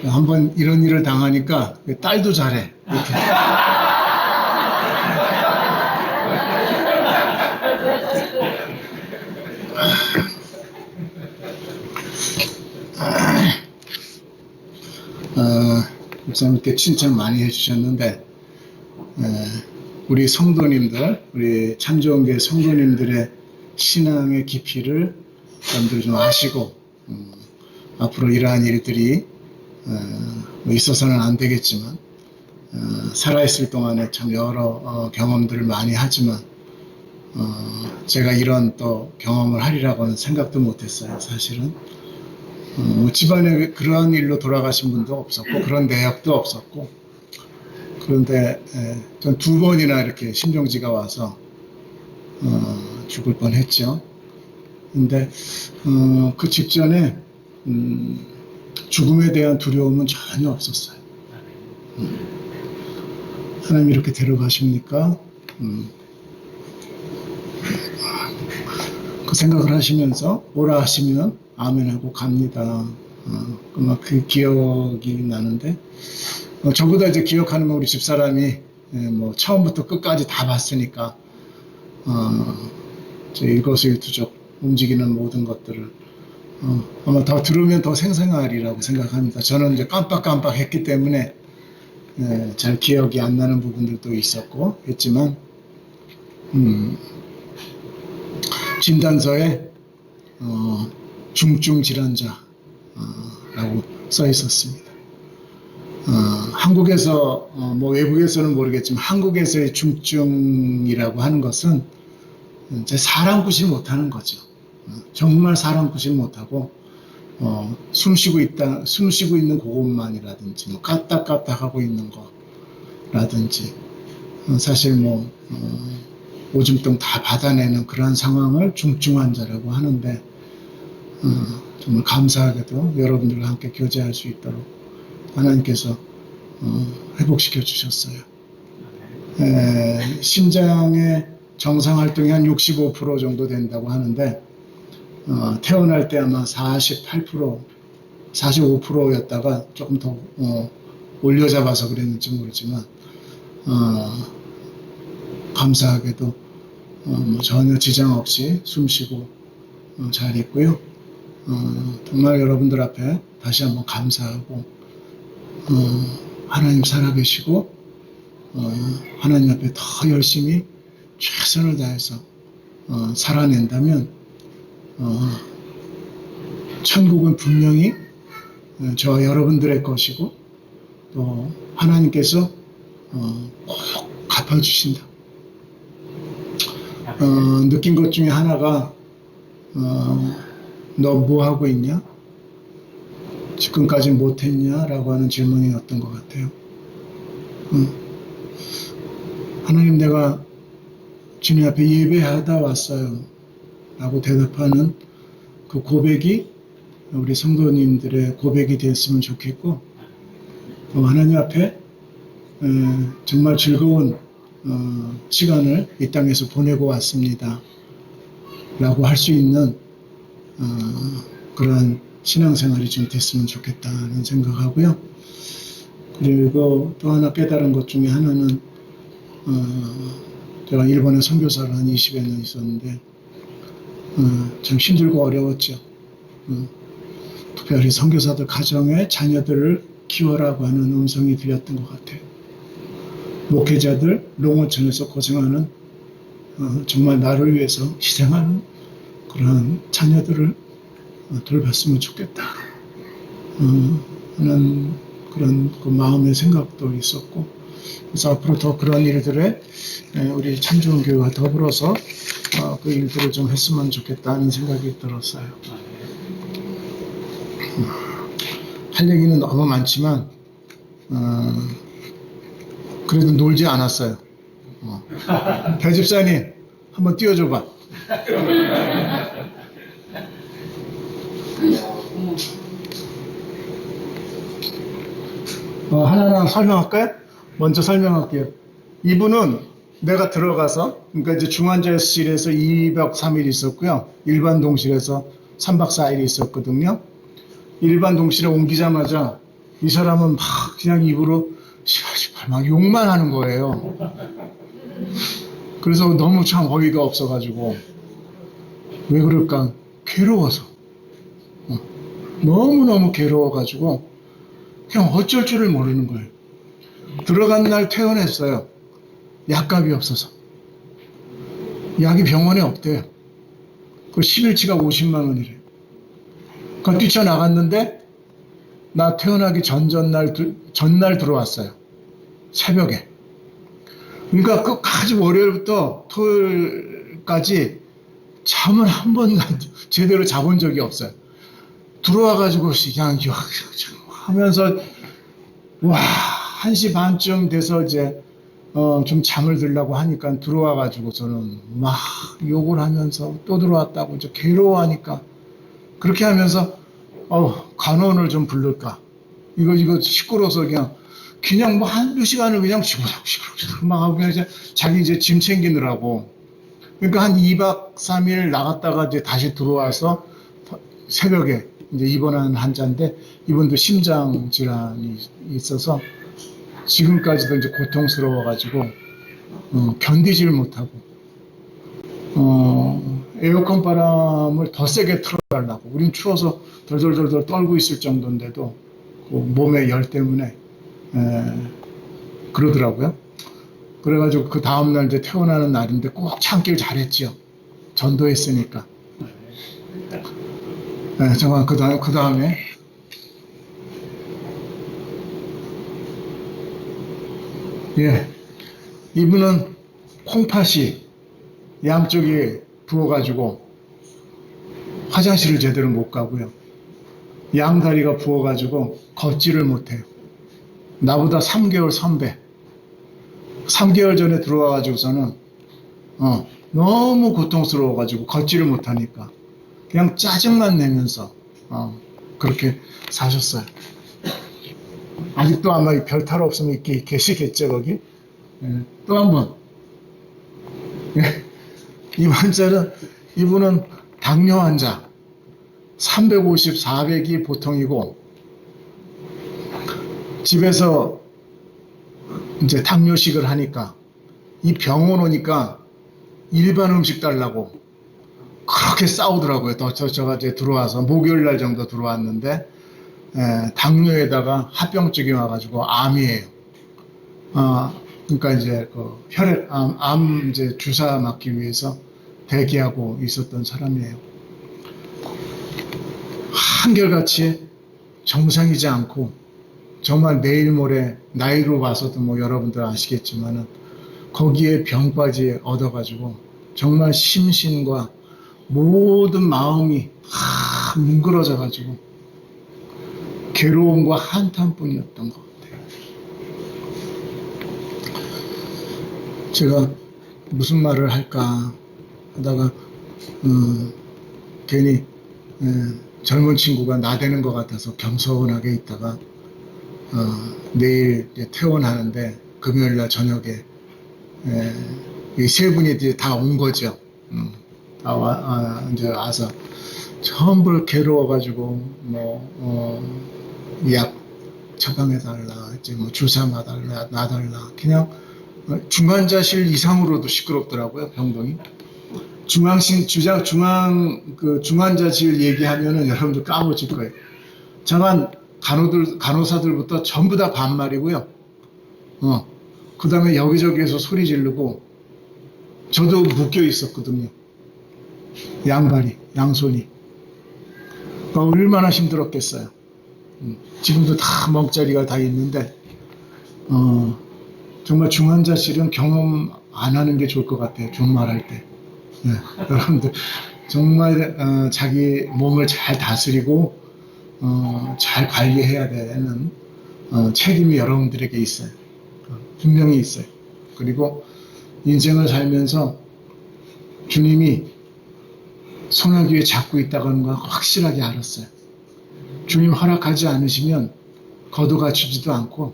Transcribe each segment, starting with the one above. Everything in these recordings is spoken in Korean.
한번 이런 일을 당하니까 딸도 잘해. 이렇게. 목사님께 칭찬 많이 해주셨는데, 우리 성도님들, 우리 참좋은교회 성도님들의 신앙의 깊이를 여러분들이 좀 아시고, 앞으로 이러한 일들이 뭐 있어서는 안 되겠지만, 살아있을 동안에 참 여러 경험들을 많이 하지만, 제가 이런 또 경험을 하리라고는 생각도 못했어요, 사실은. 집안에 그러한 일로 돌아가신 분도 없었고 그런 내역도 없었고, 그런데 전 2번이나 이렇게 신경지가 와서 죽을 뻔했죠. 근데 그 직전에 죽음에 대한 두려움은 전혀 없었어요. 하나님 이렇게 데려가십니까? 그 생각을 하시면서 오라 하시면 아멘하고 갑니다. 그 기억이 나는데, 저보다 이제 기억하는 건 우리 집사람이 뭐 처음부터 끝까지 다 봤으니까 저 일거수일투족 움직이는 모든 것들을 아마 더 들으면 더 생생하리라고 생각합니다. 저는 이제 깜빡깜빡 했기 때문에 잘 기억이 안 나는 부분들도 있었고 했지만, 진단서에 중증 질환자라고 써 있었습니다. 한국에서 뭐 외국에서는 모르겠지만 한국에서의 중증이라고 하는 것은 이제 사람 구실 못하는 거죠. 정말 사람 구실 못하고 숨쉬고 있는 그것만이라든지 뭐 까딱까딱하고 있는 거라든지 사실 뭐 오줌통 다 받아내는 그러한 상황을 중증 환자라고 하는데, 정말 감사하게도 여러분들과 함께 교제할 수 있도록 하나님께서 회복시켜 주셨어요. 심장의 정상 활동이 한 65% 정도 된다고 하는데, 태어날 때 아마 48%, 45%였다가 조금 더 올려잡아서 그랬는지 모르지만, 감사하게도 전혀 지장 없이 숨쉬고 잘 있고요. 정말 여러분들 앞에 다시 한번 감사하고, 하나님 살아계시고 하나님 앞에 더 열심히 최선을 다해서 살아낸다면 천국은 분명히 저와 여러분들의 것이고 또 하나님께서 꼭 갚아주신다. 느낀 것 중에 하나가 너 뭐 하고 있냐? 지금까지 못했냐? 라고 하는 질문이었던 것 같아요. 하나님, 내가 주님 앞에 예배하다 왔어요 라고 대답하는 그 고백이 우리 성도님들의 고백이 됐으면 좋겠고, 하나님 앞에 정말 즐거운 시간을 이 땅에서 보내고 왔습니다 라고 할 수 있는 그런 신앙생활이 좀 됐으면 좋겠다는 생각하고요. 그리고 또 하나 깨달은 것 중에 하나는, 제가 일본에 선교사를 한 20여 년 있었는데 참 힘들고 어려웠죠. 특별히 선교사들 가정에 자녀들을 키워라고 하는 음성이 들렸던 것 같아요. 목회자들 농어촌에서 고생하는, 정말 나를 위해서 희생하는 그런 자녀들을 돌봤으면 좋겠다 하는 그런 그 마음의 생각도 있었고, 그래서 앞으로 더 그런 일들에 우리 참좋은교회와 더불어서 그 일들을 좀 했으면 좋겠다는 생각이 들었어요. 할 얘기는 너무 많지만 그래도 놀지 않았어요. 배집사님 한번 띄워줘봐. 하나하나 설명할까요? 먼저 설명할게요. 이분은 내가 들어가서, 그러니까 이제 중환자실에서 2박 3일 있었고요. 일반 동실에서 3박 4일 있었거든요. 일반 동실에 옮기자마자 이 사람은 막 그냥 입으로 시발시발 막 욕만 하는 거예요. 그래서 너무 참 어이가 없어가지고 왜 그럴까? 괴로워서. 너무너무 괴로워가지고 그냥 어쩔 줄을 모르는 거예요. 들어간 날 퇴원했어요. 약값이 없어서. 약이 병원에 없대요. 그 10일치가 50만 원이래요. 그 뛰쳐나갔는데 나 퇴원하기 전날 들어왔어요. 새벽에. 그러니까 끝까지 월요일부터 토요일까지 잠을 한 번도 제대로 자본 적이 없어요. 들어와가지고 그냥 하면서 와 1시 반쯤 돼서 이제 좀 잠을 들려고 하니까 들어와가지고 저는 막 욕을 하면서 또 들어왔다고 이제 괴로워하니까 그렇게 하면서 간호원을 좀 부를까 이거 시끄러워서 그냥 뭐 한두 시간을 그냥 시끄럽 막 하고 그냥 이제 자기 이제 짐 챙기느라고 그러니까 한 2박 3일 나갔다가 이제 다시 들어와서 새벽에 이제 입원한 환자인데 이분도 심장 질환이 있어서 지금까지도 이제 고통스러워가지고 견디질 못하고 에어컨 바람을 더 세게 틀어달라고 우린 추워서 덜덜덜덜 떨고 있을 정도인데도 그 몸의 열 때문에 그러더라고요. 그래가지고 그 다음날 이제 퇴원하는 날인데 꼭 참길 잘했지요. 전도했으니까. 정말 그 다음에 예, 이분은 콩팥이 양쪽이 부어가지고 화장실을 제대로 못 가고요. 양다리가 부어가지고 걷지를 못해요. 나보다 3개월 선배. 3개월 전에 들어와가지고서는 너무 고통스러워가지고 걷지를 못하니까 그냥 짜증만 내면서 그렇게 사셨어요. 아직도 아마 별 탈 없으면 계시겠죠 거기. 또 한 번. 이 이분은 당뇨 환자 350, 400이 보통이고 집에서 이제 당뇨식을 하니까 이 병원 오니까 일반 음식 달라고 그렇게 싸우더라고요. 저가 이제 들어와서 목요일 날 정도 들어왔는데 당뇨에다가 합병증이 와가지고 암이에요. 그러니까 이제 그 암 이제 주사 맞기 위해서 대기하고 있었던 사람이에요. 한결같이 정상이지 않고 정말 내일 모레 나이로 봐서도 뭐 여러분들 아시겠지만은 거기에 병까지 얻어가지고 정말 심신과 모든 마음이 뭉그러져가지고 괴로움과 한탄뿐이었던 것 같아요. 제가 무슨 말을 할까 하다가 괜히 젊은 친구가 나대는 것 같아서 겸손하게 있다가 내일 퇴원하는데 금요일날 저녁에 이 세 분이 이제 다 온 거죠. 이제 와서 전부 괴로워가지고 약 처방해달라, 이제 뭐 주사 놔달라, 그냥 중환자실 이상으로도 시끄럽더라고요 병동이. 중환자실 얘기하면은 여러분들 까먹을 거예요. 정한 간호사들부터 전부 다 반말이고요. 그 다음에 여기저기에서 소리 지르고, 저도 묶여 있었거든요. 양손이. 얼마나 힘들었겠어요. 지금도 다 멍자리가 다 있는데, 정말 중환자실은 경험 안 하는 게 좋을 것 같아요. 종말할 때. 여러분들, 정말, 자기 몸을 잘 다스리고, 잘 관리해야 되는, 책임이 여러분들에게 있어요. 분명히 있어요. 그리고 인생을 살면서 주님이 소나기에 잡고 있다는 걸 확실하게 알았어요. 주님 허락하지 않으시면 거둬가지지도 않고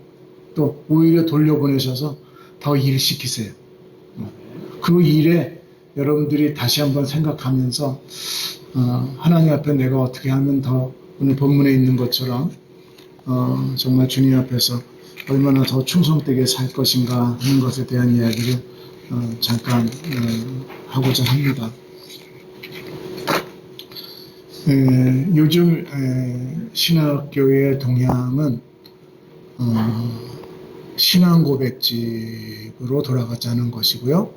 또 오히려 돌려보내셔서 더 일 시키세요. 그 일에 여러분들이 다시 한번 생각하면서 하나님 앞에 내가 어떻게 하면 더 오늘 본문에 있는 것처럼 정말 주님 앞에서 얼마나 더 충성되게 살 것인가 하는 것에 대한 이야기를 잠깐 하고자 합니다. 요즘 신학교의 동향은 신앙 고백집으로 돌아가자는 것이고요.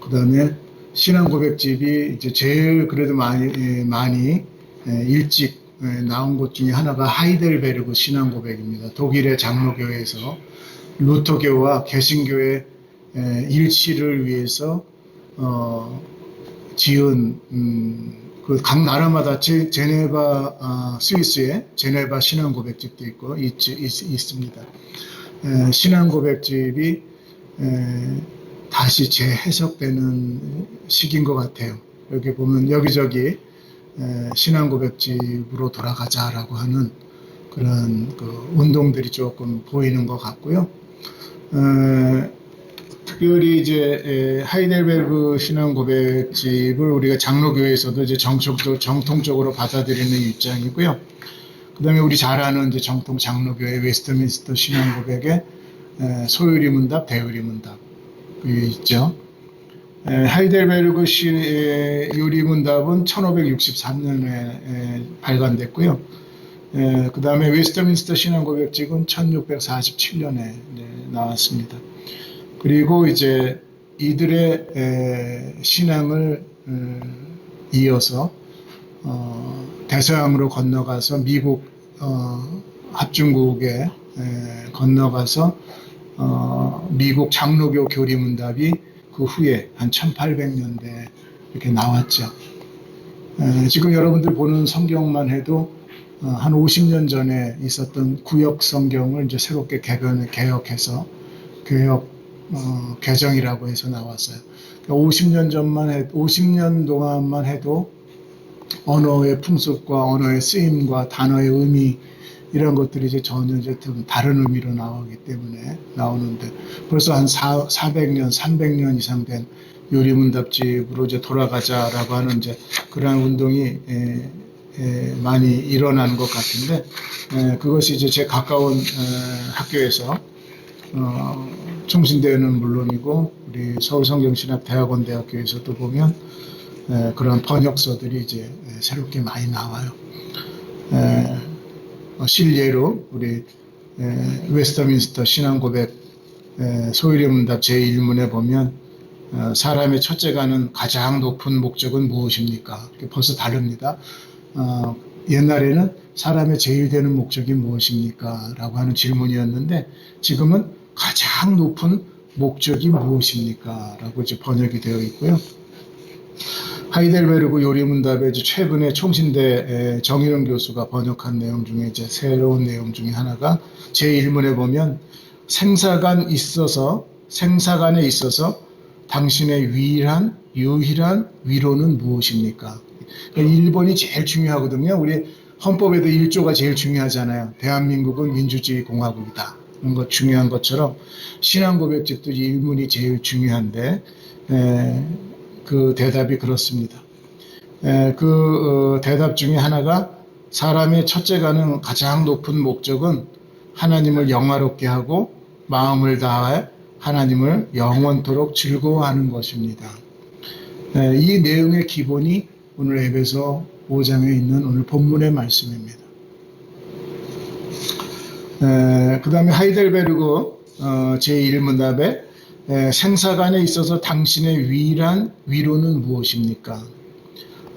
그 다음에 신앙 고백집이 이제 제일 그래도 많이 일찍 나온 것 중에 하나가 하이델베르그 신앙 고백입니다. 독일의 장로교회에서 루터교와 개신교의 일치를 위해서 지은 그 각 나라마다 제네바 스위스의 제네바 신앙 고백집도 있고 있습니다. 신앙 고백집이 다시 재해석되는 시기인 것 같아요. 여기 보면 여기저기 신앙 고백집으로 돌아가자라고 하는 그런 그 운동들이 조금 보이는 것 같고요. 특별히 이제 하이델베르그 신앙 고백집을 우리가 장로교회에서도 이제 정통적으로 받아들이는 입장이고요. 그다음에 우리 잘 아는 이제 정통 장로교회 웨스트민스터 신앙 고백의 소유리 문답, 대유리 문답이 있죠. 하이델베르그 유리 문답은 1563년에 발간됐고요. 그 다음에 웨스트민스터 신앙 고백집은 1647년에 나왔습니다. 그리고 이제 이들의 신앙을 이어서 대서양으로 건너가서 미국 합중국에 건너가서 미국 장로교 교리문답이 그 후에 한 1800년대 이렇게 나왔죠. 지금 여러분들 보는 성경만 해도 한 50년 전에 있었던 구역 성경을 이제 새롭게 개혁해서 개정이라고 해서 나왔어요. 50년 동안만 해도 언어의 풍습과 언어의 쓰임과 단어의 의미 이런 것들이 이제 전혀 이제 다른 의미로 나오기 때문에 나오는데 벌써 한 400년, 300년 이상 된 요리문답집으로 이제 돌아가자라고 하는 이제 그러한 운동이 많이 일어나는 것 같은데 그것이 이제 제 가까운 학교에서 총신대회는 물론이고 우리 서울성경신학대학원대학교에서도 보면 그런 번역서들이 이제 새롭게 많이 나와요. 실례로 우리 웨스터민스터 신앙고백 소유리 문답 제1문에 보면 사람의 첫째가는 가장 높은 목적은 무엇입니까? 벌써 다릅니다. 옛날에는 사람의 제일 되는 목적이 무엇입니까? 라고 하는 질문이었는데 지금은 가장 높은 목적이 무엇입니까? 라고 이제 번역이 되어 있고요. 하이델베르그 요리문답에 최근에 총신대 정일원 교수가 번역한 내용 중에 이제 새로운 내용 중에 하나가 제1문에 보면 생사간에 있어서 당신의 유일한 위로는 무엇입니까? 1번이 제일 중요하거든요. 우리 헌법에도 1조가 제일 중요하잖아요. 대한민국은 민주주의 공화국이다. 그런 것 중요한 것처럼 신앙고백집도 1문이 제일 중요한데 그 대답이 그렇습니다. 대답 중에 하나가 사람의 첫째가는 가장 높은 목적은 하나님을 영화롭게 하고 마음을 다해 하나님을 영원토록 즐거워하는 것입니다. 이 내용의 기본이 오늘 에베소 5장에 있는 오늘 본문의 말씀입니다. 그 다음에 하이델베르그 제1문답에 생사간에 있어서 당신의 유일한 위로는 무엇입니까?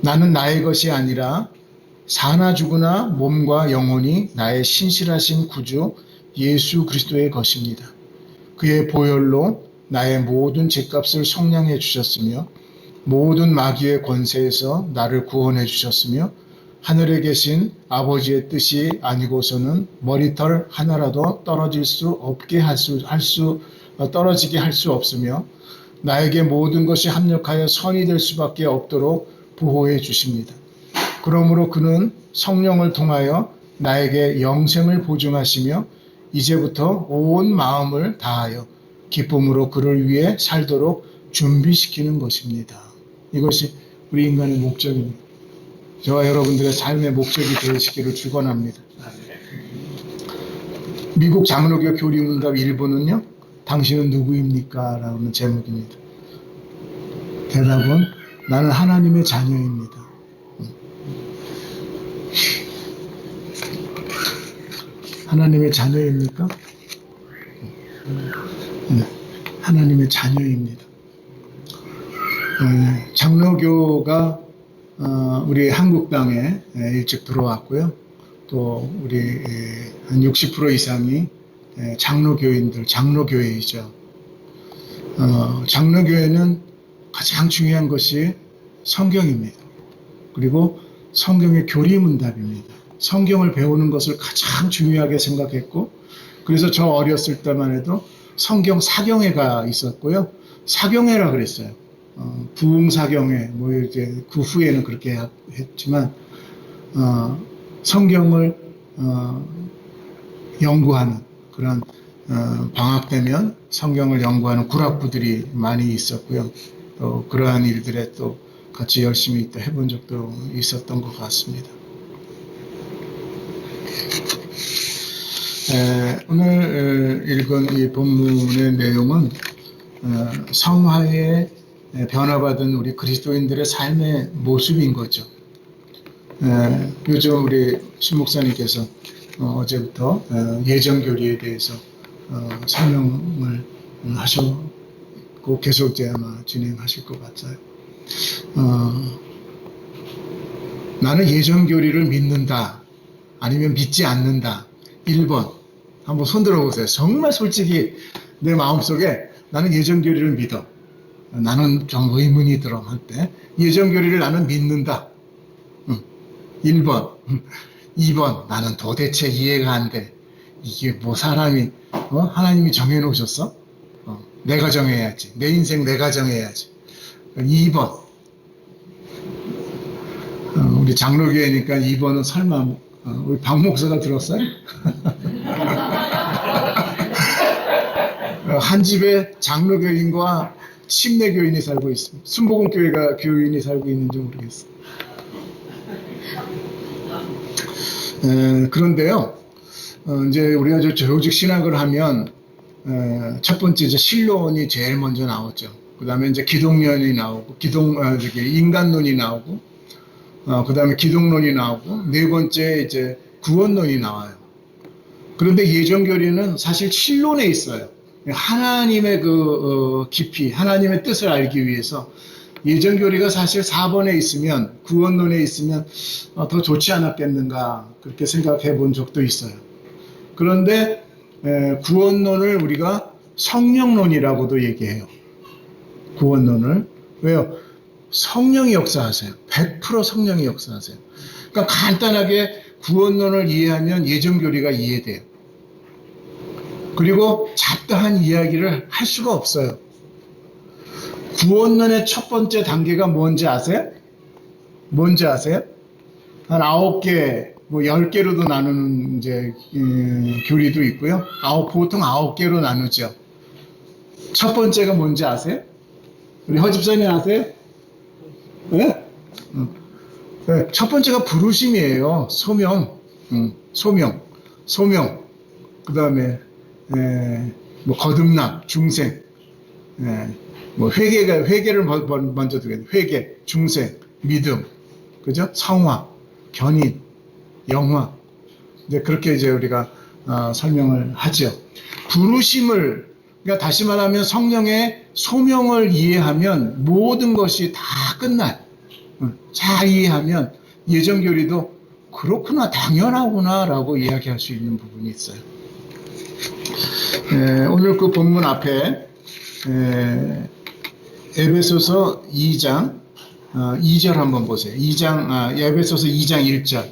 나는 나의 것이 아니라 사나 죽으나 몸과 영혼이 나의 신실하신 구주 예수 그리스도의 것입니다. 그의 보혈로 나의 모든 죄값을 속량해 주셨으며 모든 마귀의 권세에서 나를 구원해 주셨으며 하늘에 계신 아버지의 뜻이 아니고서는 머리털 하나라도 떨어지게 할 수 없으며 나에게 모든 것이 합력하여 선이 될 수밖에 없도록 보호해 주십니다. 그러므로 그는 성령을 통하여 나에게 영생을 보증하시며 이제부터 온 마음을 다하여 기쁨으로 그를 위해 살도록 준비시키는 것입니다. 이것이 우리 인간의 목적입니다. 저와 여러분들의 삶의 목적이 되시기를 축원합니다. 미국 장로교 교리문답 1번은요. 당신은 누구입니까? 라는 제목입니다. 대답은 나는 하나님의 자녀입니다. 하나님의 자녀입니까? 네, 하나님의 자녀입니다. 장로교가 우리 한국 땅에 일찍 들어왔고요. 또 우리 한 60% 이상이 장로교인들, 장로교회이죠. 장로교회는 가장 중요한 것이 성경입니다. 그리고 성경의 교리문답입니다. 성경을 배우는 것을 가장 중요하게 생각했고, 그래서 저 어렸을 때만 해도 성경 사경회가 있었고요. 사경회라 그랬어요. 부흥사경회, 뭐 이렇게 그 후에는 그렇게 했지만, 성경을 연구하는 그런 방학 되면 성경을 연구하는 구락부들이 많이 있었고요. 또 그러한 일들에 또 같이 열심히 또 해본 적도 있었던 것 같습니다. 오늘 읽은 이 본문의 내용은 성화에 변화받은 우리 그리스도인들의 삶의 모습인 거죠. 요즘 우리 신 목사님께서 어제부터 예정교리에 대해서 설명을 하셨고 계속 이제 아마 진행하실 것 같아요. 나는 예정교리를 믿는다 아니면 믿지 않는다. 1번 한번 손들어 보세요. 정말 솔직히 내 마음속에 나는 예정교리를 믿어. 나는 좀 의문이 들어 한때 예정교리를 나는 믿는다. 1번 2번 나는 도대체 이해가 안 돼. 이게 뭐 사람이 하나님이 정해놓으셨어? 내가 정해야지. 내 인생 내가 정해야지. 2번 우리 장로교회니까 2번은 설마 우리 박 목사가 들었어요? 한 집에 장로교인과 침례교인이 살고 있습니다. 순복음교회가 교인이 살고 있는지 모르겠어요. 그런데요, 이제 우리가 조직 신학을 하면 첫 번째 이제 신론이 제일 먼저 나오죠. 그 다음에 이제 기독론이 나오고 인간론이 나오고 그 다음에 기독론이 나오고 네 번째 이제 구원론이 나와요. 그런데 예정교리는 사실 신론에 있어요. 하나님의 그 깊이, 하나님의 뜻을 알기 위해서 예정교리가 사실 4번에 있으면, 구원론에 있으면 더 좋지 않았겠는가 그렇게 생각해 본 적도 있어요. 그런데 구원론을 우리가 성령론이라고도 얘기해요. 구원론을. 왜요? 성령이 역사하세요. 100% 성령이 역사하세요. 그러니까 간단하게 구원론을 이해하면 예정교리가 이해돼요. 그리고 잡다한 이야기를 할 수가 없어요. 구원론의 첫 번째 단계가 뭔지 아세요? 뭔지 아세요? 한 9개, 뭐 10개로도 나누는 이제 교리도 있고요. 보통 9개로 나누죠. 첫 번째가 뭔지 아세요? 우리 허집사님 아세요? 네? 네, 첫 번째가 부르심이에요. 소명. 소명. 그 다음에 뭐 거듭남, 중생, 뭐 회개를 먼저 두겠네. 회개, 중생, 믿음, 그죠? 성화, 견인, 영화. 이제 그렇게 이제 우리가 설명을 하죠. 부르심을, 그러니까 다시 말하면 성령의 소명을 이해하면 모든 것이 다 끝날. 잘 이해하면 예정교리도 그렇구나, 당연하구나 라고 이야기할 수 있는 부분이 있어요. 오늘 그 본문 앞에 에베소서 2장 2절 한번 보세요. 에베소서 2장 1절.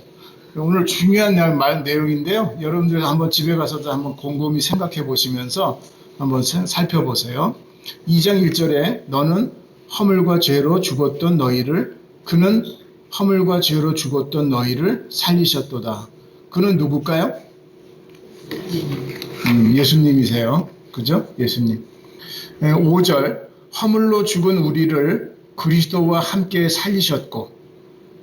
오늘 중요한 내용인데요. 여러분들 한번 집에 가서도 한번 곰곰이 생각해 보시면서 한번 살펴보세요. 2장 1절에 너는 허물과 죄로 죽었던 너희를 그는 허물과 죄로 죽었던 너희를 살리셨도다. 그는 누굴까요? 예수님이세요. 그죠? 예수님. 5절 허물로 죽은 우리를 그리스도와 함께 살리셨고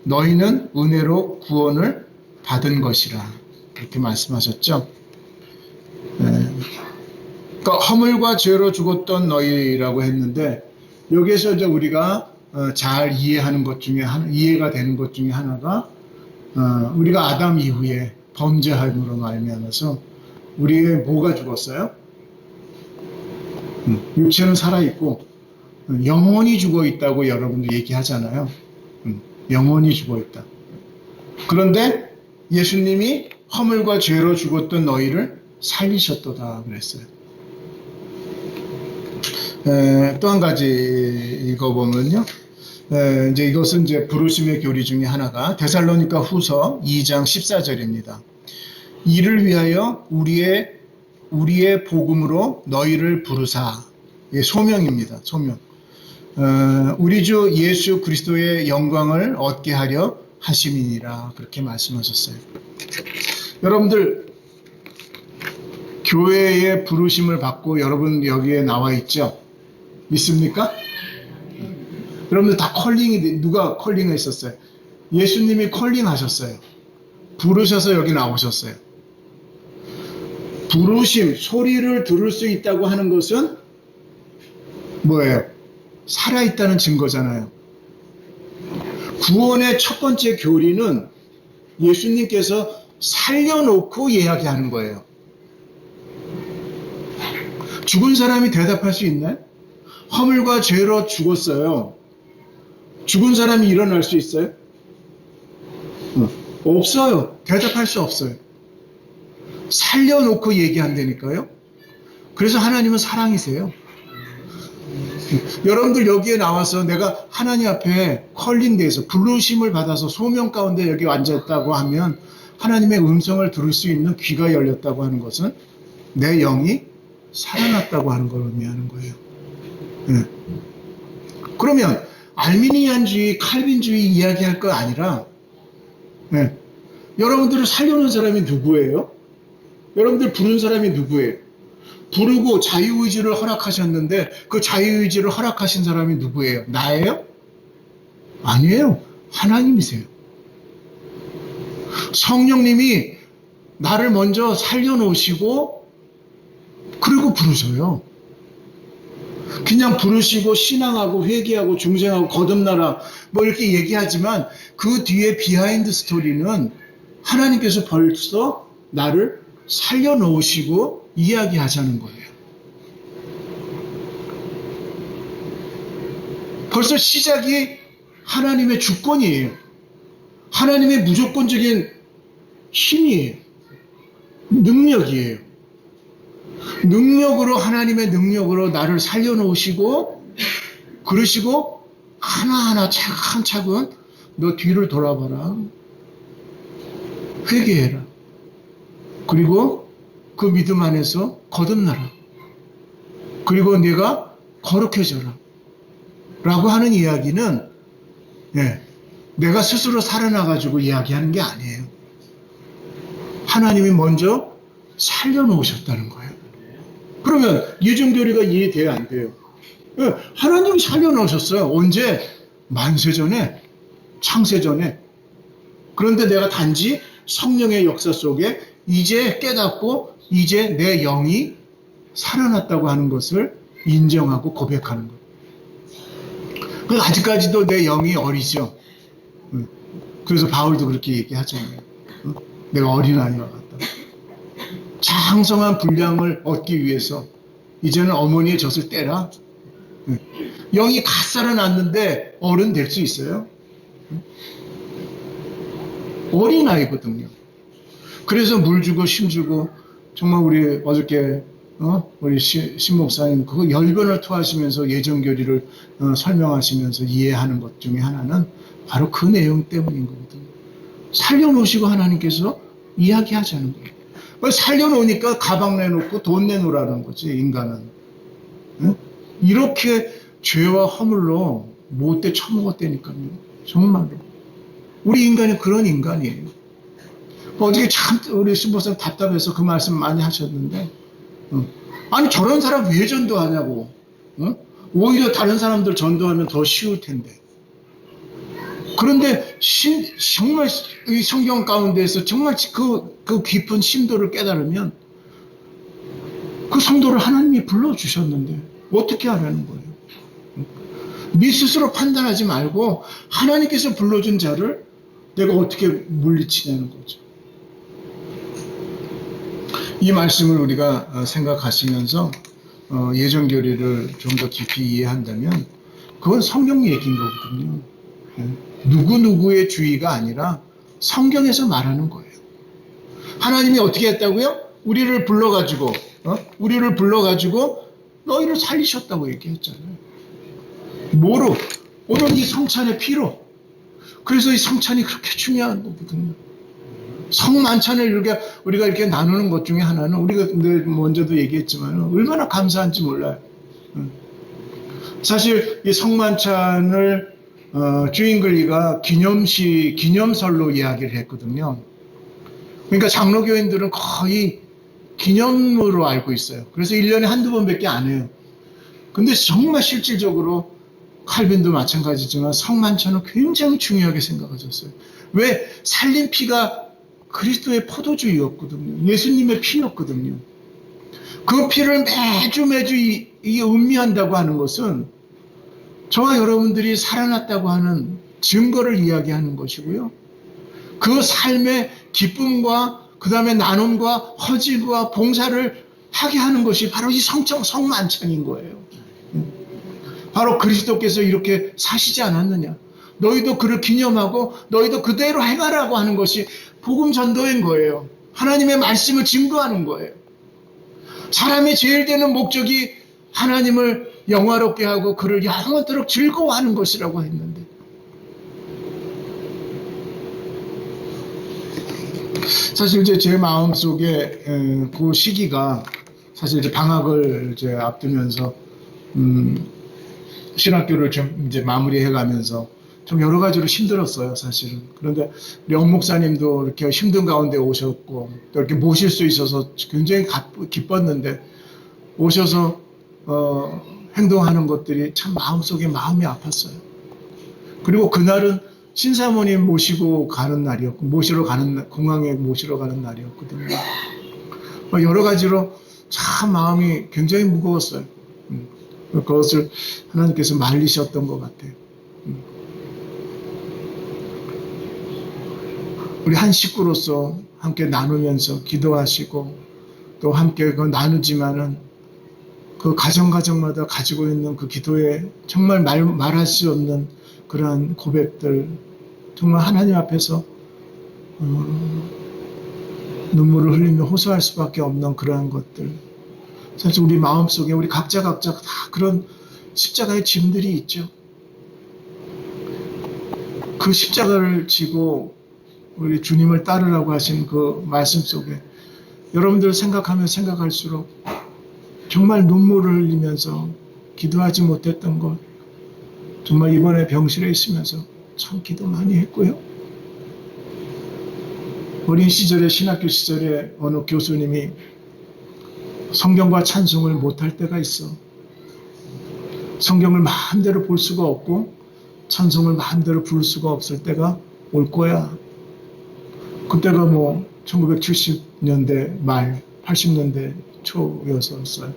너희는 은혜로 구원을 받은 것이라. 그렇게 말씀하셨죠. 그러니까 허물과 죄로 죽었던 너희라고 했는데 여기에서 이제 우리가 잘 이해하는 것 중에 이해가 되는 것 중에 하나가 우리가 아담 이후에 범죄함으로 말미암아서 우리의 뭐가 죽었어요? 육체는 살아있고 영혼이 죽어있다고 여러분도 얘기하잖아요. 영혼이 죽어있다. 그런데 예수님이 허물과 죄로 죽었던 너희를 살리셨도다 그랬어요. 또 한 가지 읽어보면요. 이제 이것은 이제 부르심의 교리 중에 하나가 데살로니가 후서 2장 14절입니다. 이를 위하여 우리의 복음으로 너희를 부르사. 소명입니다. 소명. 우리 주 예수 그리스도의 영광을 얻게 하려 하심이니라. 그렇게 말씀하셨어요. 여러분들 교회의 부르심을 받고 여러분 여기에 나와 있죠? 믿습니까? 여러분들 다 누가 컬링했었어요? 예수님이 컬링하셨어요. 부르셔서 여기 나오셨어요. 부르심, 소리를 들을 수 있다고 하는 것은 뭐예요? 살아있다는 증거잖아요. 구원의 첫 번째 교리는 예수님께서 살려놓고 이야기하는 거예요. 죽은 사람이 대답할 수 있나요? 허물과 죄로 죽었어요. 죽은 사람이 일어날 수 있어요? 없어요. 대답할 수 없어요. 살려놓고 얘기한다니까요. 그래서 하나님은 사랑이세요. 여러분들 여기에 나와서 내가 하나님 앞에 컬링돼서 부르심을 받아서 소명 가운데 여기 앉았다고 하면 하나님의 음성을 들을 수 있는 귀가 열렸다고 하는 것은 내 영이 살아났다고 하는 걸 의미하는 거예요. 그러면 알미니안주의, 칼빈주의 이야기할 거 아니라 여러분들을 살려놓은 사람이 누구예요? 여러분들 부른 사람이 누구예요? 부르고 자유의지를 허락하셨는데 그 자유의지를 허락하신 사람이 누구예요? 나예요? 아니에요. 하나님이세요. 성령님이 나를 먼저 살려놓으시고 그리고 부르셔요. 그냥 부르시고 신앙하고 회개하고 중생하고 거듭나라 뭐 이렇게 얘기하지만 그 뒤에 비하인드 스토리는 하나님께서 벌써 나를 살려놓으시고 이야기하자는 거예요. 벌써 시작이 하나님의 주권이에요. 하나님의 무조건적인 힘이에요. 능력이에요. 능력으로 하나님의 능력으로 나를 살려놓으시고 그러시고 하나하나 차근차근 너 뒤를 돌아봐라. 회개해라. 그리고 그 믿음 안에서 거듭나라. 그리고 네가 거룩해져라. 라고 하는 이야기는 내가 스스로 살아나가지고 이야기하는 게 아니에요. 하나님이 먼저 살려놓으셨다는 거예요. 그러면 예정교리가 이해돼야 안 돼요? 하나님이 살려놓으셨어요. 언제? 만세전에, 창세전에. 그런데 내가 단지 성령의 역사 속에 이제 깨닫고 이제 내 영이 살아났다고 하는 것을 인정하고 고백하는 거예요. 아직까지도 내 영이 어리죠. 그래서 바울도 그렇게 얘기하잖아요. 내가 어린아이와 같다. 장성한 분량을 얻기 위해서 이제는 어머니의 젖을 떼라. 영이 갓 살아났는데 어른 될 수 있어요? 어린아이거든요. 그래서 물 주고 심 주고 정말 우리 어저께 우리 신목사님 그거 열변을 토하시면서 예정교리를 설명하시면서 이해하는 것 중에 하나는 바로 그 내용 때문인 거거든요. 살려놓으시고 하나님께서 이야기하자는 거예요. 살려놓으니까 가방 내놓고 돈 내놓으라는 거지, 인간은. 이렇게 죄와 허물로 못돼 처먹었다니까요. 정말로. 우리 인간이 그런 인간이에요. 어저께 참 우리 신부님 답답해서 그 말씀 많이 하셨는데 아니 저런 사람 왜 전도하냐고. 오히려 다른 사람들 전도하면 더 쉬울 텐데. 그런데 정말 이 성경 가운데에서 정말 그 깊은 심도를 깨달으면 그 성도를 하나님이 불러주셨는데 어떻게 하라는 거예요? 네 스스로 판단하지 말고 하나님께서 불러준 자를 내가 어떻게 물리치냐는 거죠. 이 말씀을 우리가 생각하시면서 예전 교리를 좀 더 깊이 이해한다면 그건 성경 얘기인 거거든요. 누구누구의 주의가 아니라 성경에서 말하는 거예요. 하나님이 어떻게 했다고요? 우리를 불러가지고 너희를 살리셨다고 얘기했잖아요. 뭐로? 오늘 이 성찬의 피로. 그래서 이 성찬이 그렇게 중요한 거거든요. 성만찬을 우리가 이렇게 나누는 것 중에 하나는 우리가 늘 먼저도 얘기했지만 얼마나 감사한지 몰라요. 사실 이 성만찬을 주인글리가 기념설로 이야기를 했거든요. 그러니까 장로교인들은 거의 기념으로 알고 있어요. 그래서 1년에 한두 번밖에 안 해요. 근데 정말 실질적으로 칼빈도 마찬가지지만 성만찬은 굉장히 중요하게 생각하셨어요. 왜? 살린 피가 그리스도의 포도주였거든요. 예수님의 피였거든요. 그 피를 매주 이게 음미한다고 하는 것은 저와 여러분들이 살아났다고 하는 증거를 이야기하는 것이고요. 그 삶의 기쁨과 그 다음에 나눔과 허지과 봉사를 하게 하는 것이 바로 이 성만찬인 거예요. 바로 그리스도께서 이렇게 사시지 않았느냐. 너희도 그를 기념하고 너희도 그대로 행하라고 하는 것이 복음 전도인 거예요. 하나님의 말씀을 증거하는 거예요. 사람이 제일 되는 목적이 하나님을 영화롭게 하고 그를 영원토록 즐거워하는 것이라고 했는데 사실 이제 제 마음속에 그 시기가 사실 이제 방학을 이제 앞두면서 신학교를 좀 이제 마무리해 가면서 좀 여러 가지로 힘들었어요, 사실은. 그런데 우리 엄 목사님도 이렇게 힘든 가운데 오셨고 또 이렇게 모실 수 있어서 굉장히 기뻤는데 오셔서 행동하는 것들이 참 마음속에 마음이 아팠어요. 그리고 그날은 신사모님 모시고 가는 날이었고 공항에 모시러 가는 날이었거든요. 여러 가지로 참 마음이 굉장히 무거웠어요. 그것을 하나님께서 말리셨던 것 같아요. 우리 한 식구로서 함께 나누면서 기도하시고 또 함께 그 나누지만은 그 가정마다 가지고 있는 그 기도에 정말 말할 수 없는 그러한 고백들, 정말 하나님 앞에서 눈물을 흘리며 호소할 수밖에 없는 그러한 것들. 사실 우리 마음속에 우리 각자 다 그런 십자가의 짐들이 있죠. 그 십자가를 지고 우리 주님을 따르라고 하신 그 말씀 속에 여러분들 생각하면 생각할수록 정말 눈물을 흘리면서 기도하지 못했던 것, 정말 이번에 병실에 있으면서 참 기도 많이 했고요. 어린 시절에 신학교 시절에 어느 교수님이 성경과 찬송을 못할 때가 있어. 성경을 마음대로 볼 수가 없고 찬송을 마음대로 부를 수가 없을 때가 올 거야. 그때가 1970년대 말 80년대 초였었어요.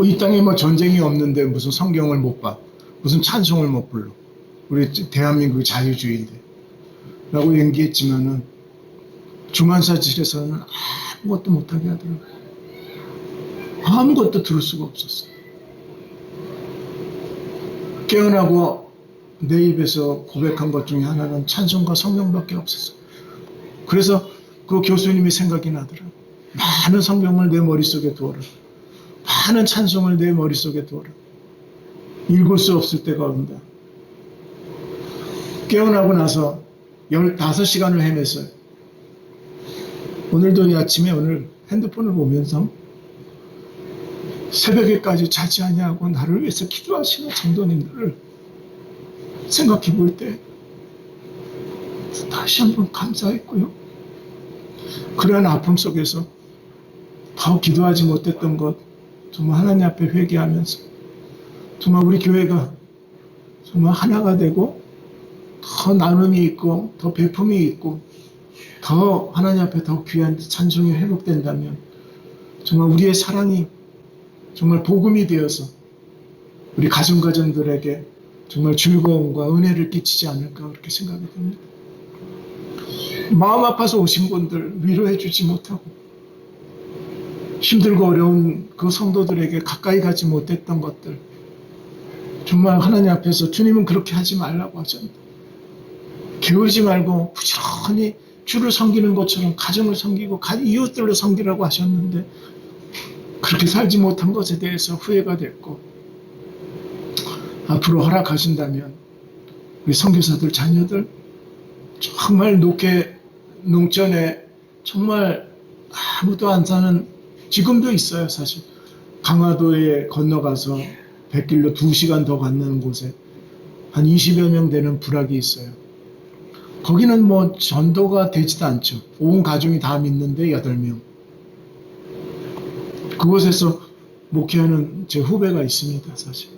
이 땅에 전쟁이 없는데 무슨 성경을 못 봐. 무슨 찬송을 못 불러. 우리 대한민국 자유주의인데. 라고 얘기했지만은 중환사실에서는 아무것도 못하게 하더라고요. 아무것도 들을 수가 없었어요. 깨어나고 내 입에서 고백한 것 중에 하나는 찬송과 성경밖에 없었어요. 그래서 그 교수님이 생각이 나더라고요. 많은 성경을 내 머릿속에 두어라. 많은 찬송을 내 머릿속에 두어라. 읽을 수 없을 때가 온다. 깨어나고 나서 15시간을 헤맸어요. 오늘도 이 아침에 오늘 핸드폰을 보면서 새벽에까지 자지 아니하고 나를 위해서 기도하시는 성도님들을 생각해 볼 때 다시 한번 감사했고요. 그러한 아픔 속에서 더 기도하지 못했던 것 정말 하나님 앞에 회개하면서 정말 우리 교회가 정말 하나가 되고 더 나눔이 있고 더 베품이 있고 더 하나님 앞에 더 귀한 찬송이 회복된다면 정말 우리의 사랑이 정말 복음이 되어서 우리 가정들에게 정말 즐거움과 은혜를 끼치지 않을까 그렇게 생각이 듭니다. 마음 아파서 오신 분들 위로해 주지 못하고 힘들고 어려운 그 성도들에게 가까이 가지 못했던 것들, 정말 하나님 앞에서 주님은 그렇게 하지 말라고 하셨는데 게으르지 말고 부지런히 주를 섬기는 것처럼 가정을 섬기고 이웃들로 섬기라고 하셨는데 그렇게 살지 못한 것에 대해서 후회가 됐고, 앞으로 허락하신다면 우리 선교사들 자녀들 정말 농전에 정말 아무도 안 사는, 지금도 있어요. 사실 강화도에 건너가서 백길로 2시간 더 가는 곳에 한 20여 명 되는 부락이 있어요. 거기는 뭐 전도가 되지도 않죠. 온 가족이 다 믿는데 8명. 그곳에서 목회하는 제 후배가 있습니다. 사실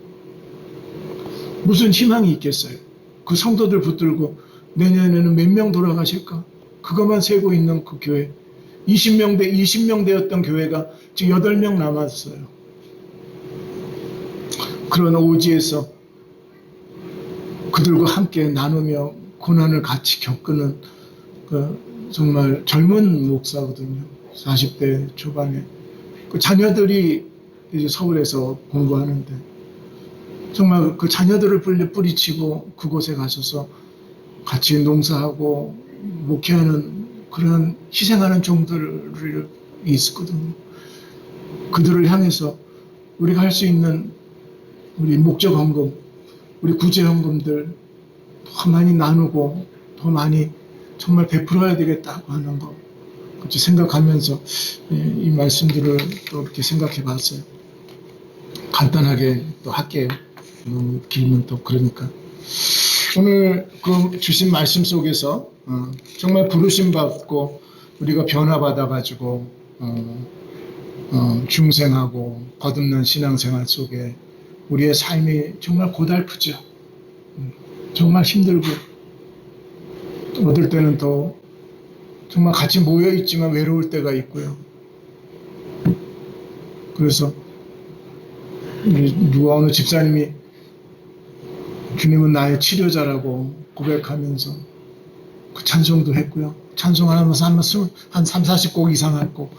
무슨 희망이 있겠어요. 그 성도들 붙들고 내년에는 몇 명 돌아가실까? 그것만 세고 있는 그 교회, 20명 되었던 교회가 지금 8명 남았어요. 그런 오지에서 그들과 함께 나누며 고난을 같이 겪는 정말 젊은 목사거든요. 40대 초반에. 그 자녀들이 이제 서울에서 공부하는데 정말 그 자녀들을 뿌리치고 그곳에 가셔서 같이 농사하고 목회하는 그런 희생하는 종들이 있었거든요. 그들을 향해서 우리가 할 수 있는 우리 목적 헌금, 우리 구제 헌금들 더 많이 나누고 더 많이 정말 베풀어야 되겠다고 하는 거 그렇게 생각하면서 이 말씀들을 또 이렇게 생각해 봤어요. 간단하게 또 할게요. 너무 길면 또 그러니까. 오늘 그 주신 말씀 속에서 정말 부르심 받고 우리가 변화받아 가지고 중생하고 거듭난 신앙생활 속에 우리의 삶이 정말 고달프죠. 정말 힘들고 어떨 때는 또 정말 같이 모여 있지만 외로울 때가 있고요. 그래서 누가 어느 집사님이 주님은 나의 치료자라고 고백하면서 그 찬송도 했고요. 찬송하면서 한 3, 40곡 이상 했고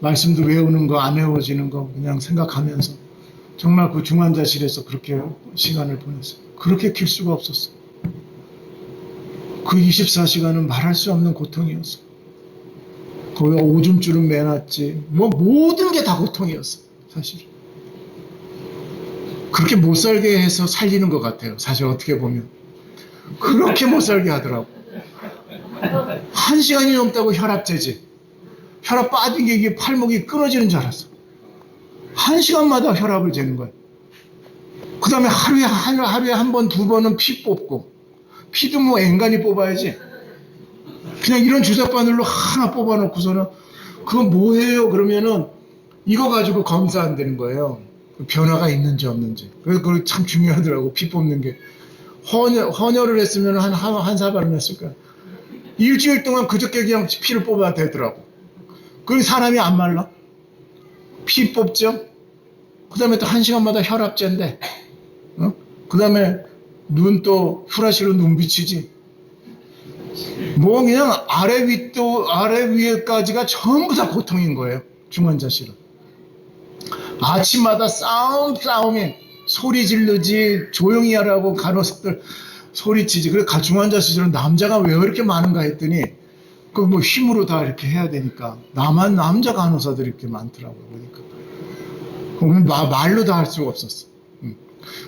말씀도 외우는 거 안 외워지는 거 그냥 생각하면서 정말 그 중환자실에서 그렇게 시간을 보냈어요. 그렇게 길 수가 없었어요. 그 24시간은 말할 수 없는 고통이었어요. 거기 오줌줄은 매놨지 뭐 모든 게 다 고통이었어요. 사실 그렇게 못 살게 해서 살리는 것 같아요. 사실 어떻게 보면 그렇게 못 살게 하더라고. 1시간이 넘다고 혈압재지. 혈압 빠진 게 이게 팔목이 끊어지는 줄 알았어. 1시간마다 혈압을 재는 거예요. 그 다음에 하루에 한 번, 2번은 피 뽑고, 피도 뭐 앵간히 뽑아야지. 그냥 이런 주사바늘로 하나 뽑아놓고서는 그건 뭐예요? 그러면은 이거 가지고 검사 안 되는 거예요. 변화가 있는지 없는지. 그래서 그거 참 중요하더라고. 피 뽑는 게. 헌혈을 했으면 한 사발은 했을 거야. 일주일 동안 그저께 그냥 피를 뽑아야 되더라고. 그리고 사람이 안 말라. 피 뽑죠. 그 다음에 또 1시간마다 혈압제인데, 그 다음에 눈 또 후라시로 눈 비치지. 뭐 그냥 아래 위에까지가 전부 다 고통인 거예요. 중환자실은. 아침마다 싸움이 소리 지르지 조용히 하라고 간호사들 소리치지. 그래 중환자실은 남자가 왜 이렇게 많은가 했더니 그 뭐 힘으로 다 이렇게 해야 되니까 나만 남자 간호사들이 이렇게 많더라고요. 그러니까 말로 다 할 수가 없었어.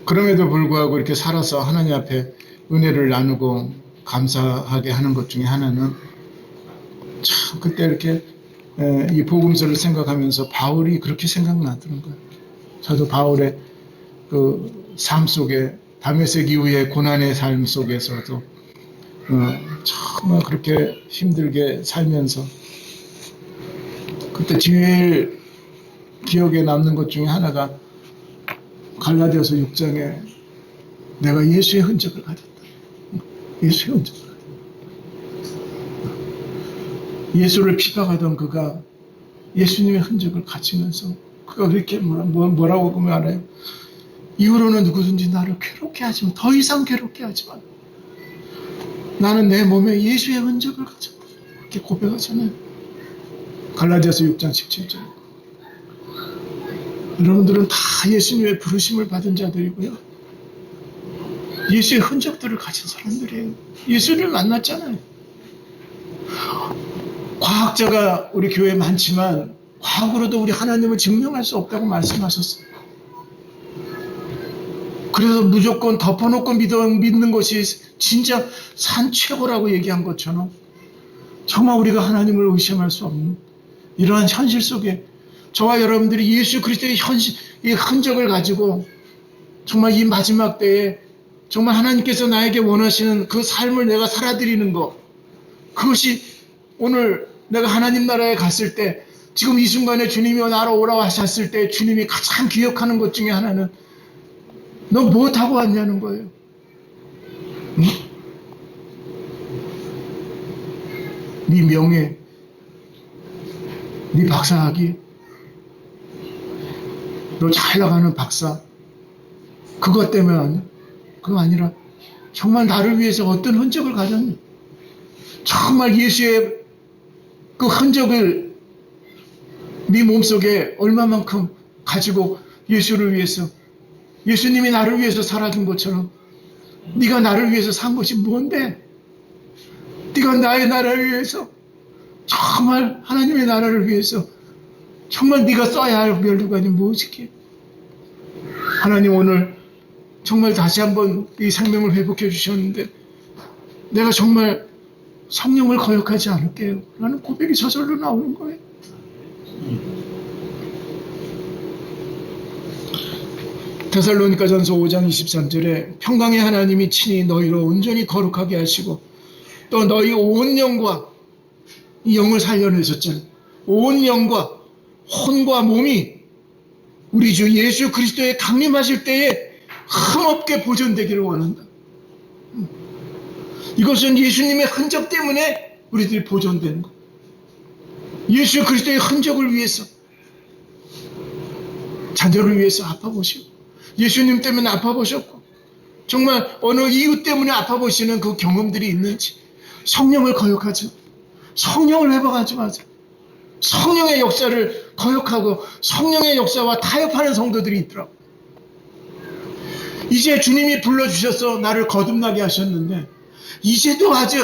그럼에도 불구하고 이렇게 살아서 하나님 앞에 은혜를 나누고 감사하게 하는 것 중에 하나는 참 그때 이렇게 이 복음서를 생각하면서 바울이 그렇게 생각나더라는 거예요. 저도 바울의 그 삶 속에 다메섹 이후의 고난의 삶 속에서도 정말 그렇게 힘들게 살면서 그때 제일 기억에 남는 것 중에 하나가 갈라디아서 6장에 내가 예수의 흔적을 가졌다. 예수의 흔적을 가졌다. 예수를 핍박하던 그가 예수님의 흔적을 가지면서 그가 그렇게 뭐라고 보면 알아요? 이후로는 누구든지 나를 괴롭게 하지 마. 더 이상 괴롭게 하지 마. 나는 내 몸에 예수의 흔적을 가져. 그렇게 고백하잖아요. 갈라디아서 6장 17절. 여러분들은 다 예수님의 부르심을 받은 자들이고요. 예수의 흔적들을 가진 사람들이에요. 예수를 만났잖아요. 과학자가 우리 교회에 많지만 과학으로도 우리 하나님을 증명할 수 없다고 말씀하셨어요. 그래서 무조건 덮어놓고 믿는 것이 진짜 산 최고라고 얘기한 것처럼 정말 우리가 하나님을 의심할 수 없는 이러한 현실 속에 저와 여러분들이 예수 그리스도의 이 흔적을 가지고 정말 이 마지막 때에 정말 하나님께서 나에게 원하시는 그 삶을 내가 살아드리는 것, 그것이 오늘 내가 하나님 나라에 갔을 때 지금 이 순간에 주님이 나로 오라고 하셨을 때 주님이 가장 기억하는 것 중에 하나는 너 무엇하고 왔냐는 거예요. 응? 네 명예, 네 박사학위, 너 잘 나가는 박사, 그것 때문에 아니야? 그거 아니라 정말 나를 위해서 어떤 흔적을 가졌니? 정말 예수의 그 흔적을 네 몸속에 얼마만큼 가지고 예수를 위해서, 예수님이 나를 위해서 살아준 것처럼 네가 나를 위해서 산 것이 뭔데? 네가 나의 나라를 위해서, 정말 하나님의 나라를 위해서 정말 네가 써야 할 멸류관이 무엇이기에? 하나님 오늘 정말 다시 한번 이 생명을 회복해 주셨는데 내가 정말 성령을 거역하지 않을게요 라는 고백이 저절로 나오는 거예요. 데살로니가전서 5장 23절에 평강의 하나님이 친히 너희로 온전히 거룩하게 하시고 또 너희 온 영과 이 영을 살려내셨잖아요. 온 영과 혼과 몸이 우리 주 예수 그리스도에 강림하실 때에 흠없게 보존되기를 원한다. 이것은 예수님의 흔적 때문에 우리들이 보존되는 것. 예수 그리스도의 흔적을 위해서, 자녀를 위해서 아파보시고 예수님 때문에 아파보셨고 정말 어느 이유 때문에 아파보시는 그 경험들이 있는지 성령을 거역하지, 성령을 회복하지 마세요. 성령의 역사를 거역하고 성령의 역사와 타협하는 성도들이 있더라고요. 이제 주님이 불러주셔서 나를 거듭나게 하셨는데 이제도 아직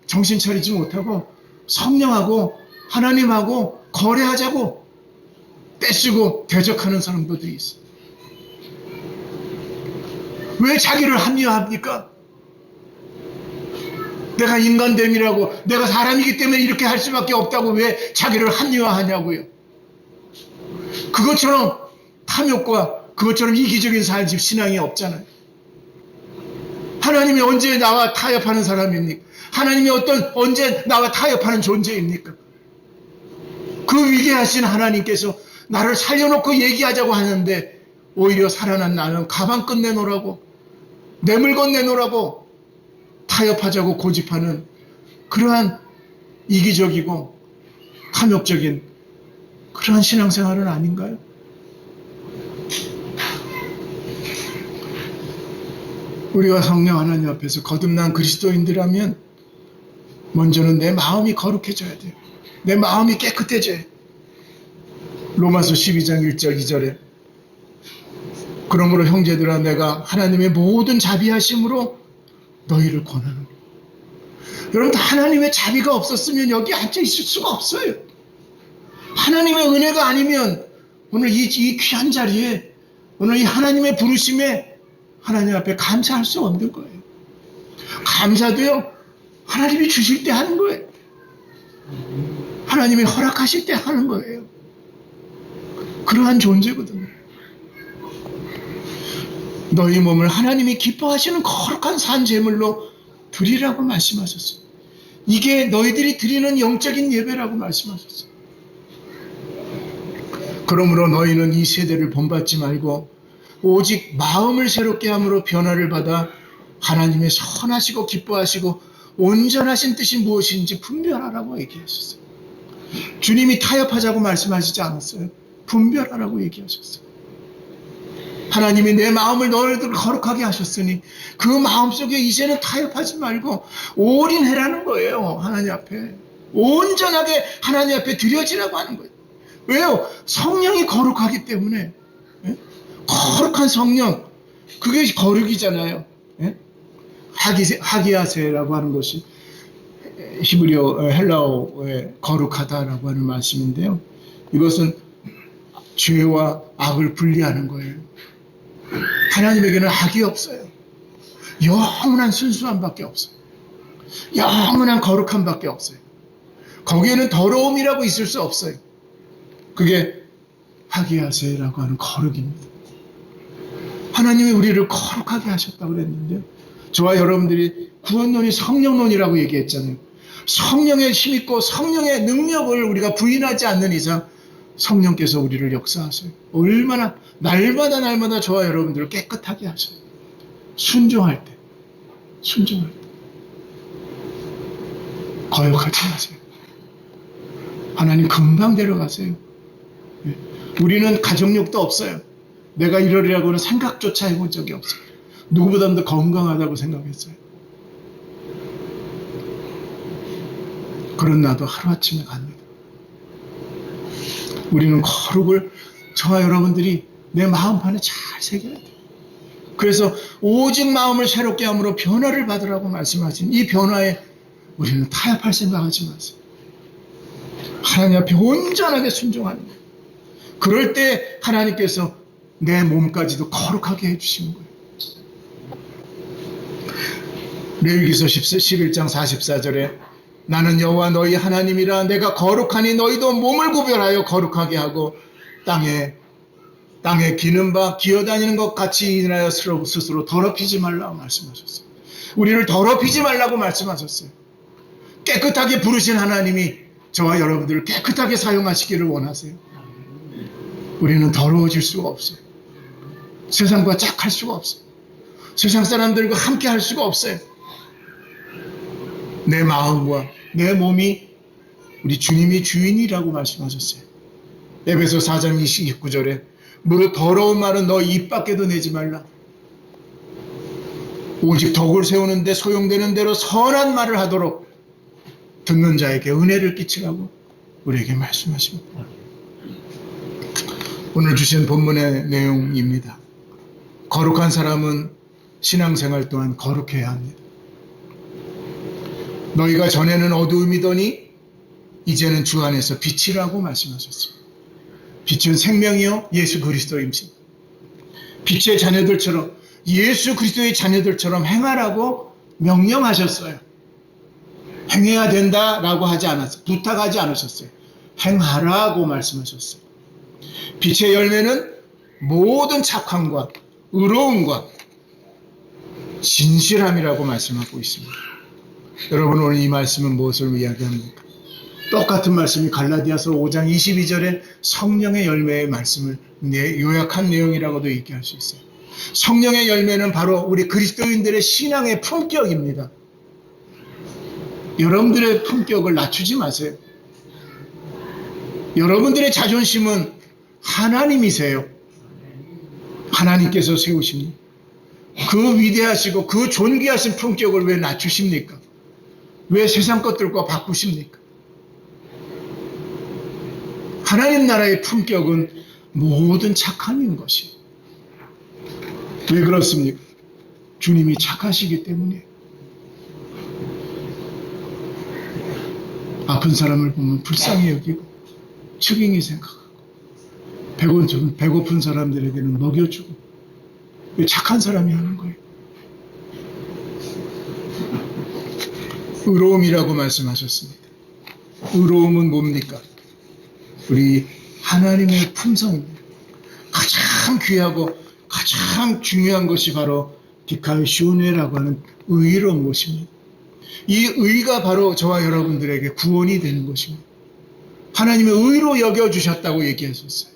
정신 차리지 못하고 성령하고 하나님하고 거래하자고 떼쓰고 대적하는 사람들이 있어요. 왜 자기를 합리화합니까? 내가 인간됨이라고, 내가 사람이기 때문에 이렇게 할 수밖에 없다고 왜 자기를 합리화하냐고요. 그것처럼 탐욕과 그것처럼 이기적인 신앙이 없잖아요. 하나님이 언제 나와 타협하는 사람입니까? 하나님이 언제 나와 타협하는 존재입니까? 그 위대하신 하나님께서 나를 살려놓고 얘기하자고 하는데 오히려 살아난 나는 가방 끝내놓으라고, 내 물건 내놓으라고 타협하자고 고집하는 그러한 이기적이고 탐욕적인 그러한 신앙생활은 아닌가요? 우리가 성령 하나님 앞에서 거듭난 그리스도인들이라면 먼저는 내 마음이 거룩해져야 돼요. 내 마음이 깨끗해져야 돼요. 로마서 12장 1절 2절에 그러므로 형제들아 내가 하나님의 모든 자비하심으로 너희를 권하노니. 여러분 하나님의 자비가 없었으면 여기 앉아 있을 수가 없어요. 하나님의 은혜가 아니면 오늘 이 귀한 자리에 오늘 이 하나님의 부르심에 하나님 앞에 감사할 수 없는 거예요. 감사도요 하나님이 주실 때 하는 거예요. 하나님이 허락하실 때 하는 거예요. 그러한 존재거든요. 너희 몸을 하나님이 기뻐하시는 거룩한 산 제물로 드리라고 말씀하셨어요. 이게 너희들이 드리는 영적인 예배라고 말씀하셨어요. 그러므로 너희는 이 세대를 본받지 말고 오직 마음을 새롭게 함으로 변화를 받아 하나님의 선하시고 기뻐하시고 온전하신 뜻이 무엇인지 분별하라고 얘기하셨어요. 주님이 타협하자고 말씀하시지 않았어요. 분별하라고 얘기하셨어요. 하나님이 내 마음을 너희들 거룩하게 하셨으니 그 마음속에 이제는 타협하지 말고 올인해라는 거예요. 하나님 앞에 온전하게 하나님 앞에 드려지라고 하는 거예요. 왜요? 성령이 거룩하기 때문에. 예? 거룩한 성령, 그게 거룩이잖아요. 예? 하기야세라고 하는 것이 히브리어 헬라어의 거룩하다라고 하는 말씀인데요. 이것은 죄와 악을 분리하는 거예요. 하나님에게는 악이 없어요. 영원한 순수함밖에 없어요. 영원한 거룩함밖에 없어요. 거기에는 더러움이라고 있을 수 없어요. 그게 하기야세라고 하는 거룩입니다. 하나님이 우리를 거룩하게 하셨다고 그랬는데요. 저와 여러분들이 구원론이 성령론이라고 얘기했잖아요. 성령의 힘있고 성령의 능력을 우리가 부인하지 않는 이상 성령께서 우리를 역사하세요. 얼마나 날마다 저와 여러분들을 깨끗하게 하셔요. 순종할 때. 거역하지 마세요. 하나님 금방 데려가세요. 우리는 가정력도 없어요. 내가 이러리라고는 생각조차 해본 적이 없어요. 누구보다도 더 건강하다고 생각했어요. 그런 나도 하루아침에 갑니다. 우리는 거룩을 저와 여러분들이 내 마음판에 잘 새겨야 돼요. 그래서 오직 마음을 새롭게 함으로 변화를 받으라고 말씀하신 이 변화에 우리는 타협할 생각하지 마세요. 하나님 앞에 온전하게 순종하는 거예요. 그럴 때 하나님께서 내 몸까지도 거룩하게 해주시는 거예요. 레위기서 11장 44절에 나는 여호와 너희 하나님이라 내가 거룩하니 너희도 몸을 구별하여 거룩하게 하고 땅에 기는 바 기어다니는 것 같이 인하여 스스로 더럽히지 말라고 말씀하셨어요. 우리를 더럽히지 말라고 말씀하셨어요. 깨끗하게 부르신 하나님이 저와 여러분들을 깨끗하게 사용하시기를 원하세요. 우리는 더러워질 수가 없어요. 세상과 짝할 수가 없어요. 세상 사람들과 함께 할 수가 없어요. 내 마음과 내 몸이 우리 주님이 주인이라고 말씀하셨어요. 에베소 4장 29절에 무릇 더러운 말은 너 입 밖에도 내지 말라. 오직 덕을 세우는데 소용되는 대로 선한 말을 하도록 듣는 자에게 은혜를 끼치라고 우리에게 말씀하십니다. 오늘 주신 본문의 내용입니다. 거룩한 사람은 신앙생활 또한 거룩해야 합니다. 너희가 전에는 어두움이더니 이제는 주 안에서 빛이라고 말씀하셨습니다. 빛은 생명이요 예수 그리스도임신. 빛의 자녀들처럼 예수 그리스도의 자녀들처럼 행하라고 명령하셨어요. 행해야 된다라고 하지 않았어요. 부탁하지 않으셨어요. 행하라고 말씀하셨어요. 빛의 열매는 모든 착함과 의로움과 진실함이라고 말씀하고 있습니다. 여러분 오늘 이 말씀은 무엇을 이야기합니까? 똑같은 말씀이 갈라디아서 5장 22절에 성령의 열매의 말씀을 요약한 내용이라고도 얘기할 수 있어요. 성령의 열매는 바로 우리 그리스도인들의 신앙의 품격입니다. 여러분들의 품격을 낮추지 마세요. 여러분들의 자존심은 하나님이세요. 하나님께서 세우십니다. 그 위대하시고 그 존귀하신 품격을 왜 낮추십니까? 왜 세상 것들과 바꾸십니까? 하나님 나라의 품격은 모든 착함인 것이. 왜 그렇습니까? 주님이 착하시기 때문에. 아픈 사람을 보면 불쌍히 여기고 측은히 생각하고 배고픈 사람들에게는 먹여주고 착한 사람이 하는 거예요. 의로움이라고 말씀하셨습니다. 의로움은 뭡니까? 우리 하나님의 품성입니다. 가장 귀하고 가장 중요한 것이 바로 디카이슈네라고 하는 의로운 것입니다. 이 의가 바로 저와 여러분들에게 구원이 되는 것입니다. 하나님의 의로 여겨주셨다고 얘기하셨어요.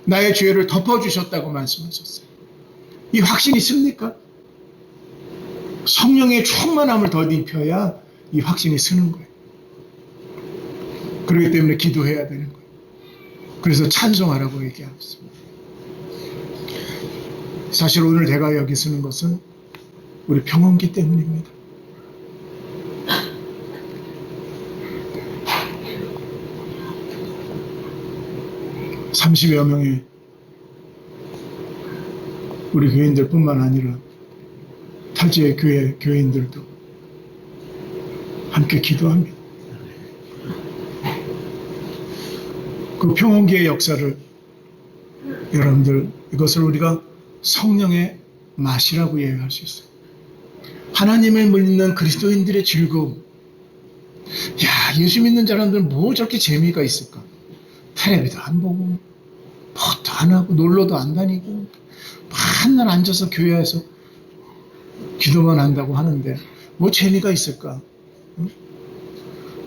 나의 죄를 덮어주셨다고 말씀하셨어요. 이 확신이 있습니까? 성령의 충만함을 더 입혀야 이 확신이 서는 거예요. 그렇기 때문에 기도해야 되는 거예요. 그래서 찬송하라고 얘기하고 있습니다. 사실 오늘 제가 여기 쓰는 것은 우리 평온기 때문입니다. (30여) 명의 우리 교인들뿐만 아니라 타지의 교인들도 함께 기도합니다. 그 평온기의 역사를 여러분들, 이것을 우리가 성령의 맛이라고 이해할 수 있어요. 하나님을 믿는 그리스도인들의 즐거움. 야, 예수 믿는 사람들은 뭐 저렇게 재미가 있을까? 텔레비도 안 보고, 뭐도 안 하고, 놀러도 안 다니고, 맨날 앉아서 교회에서 기도만 한다고 하는데, 뭐 재미가 있을까?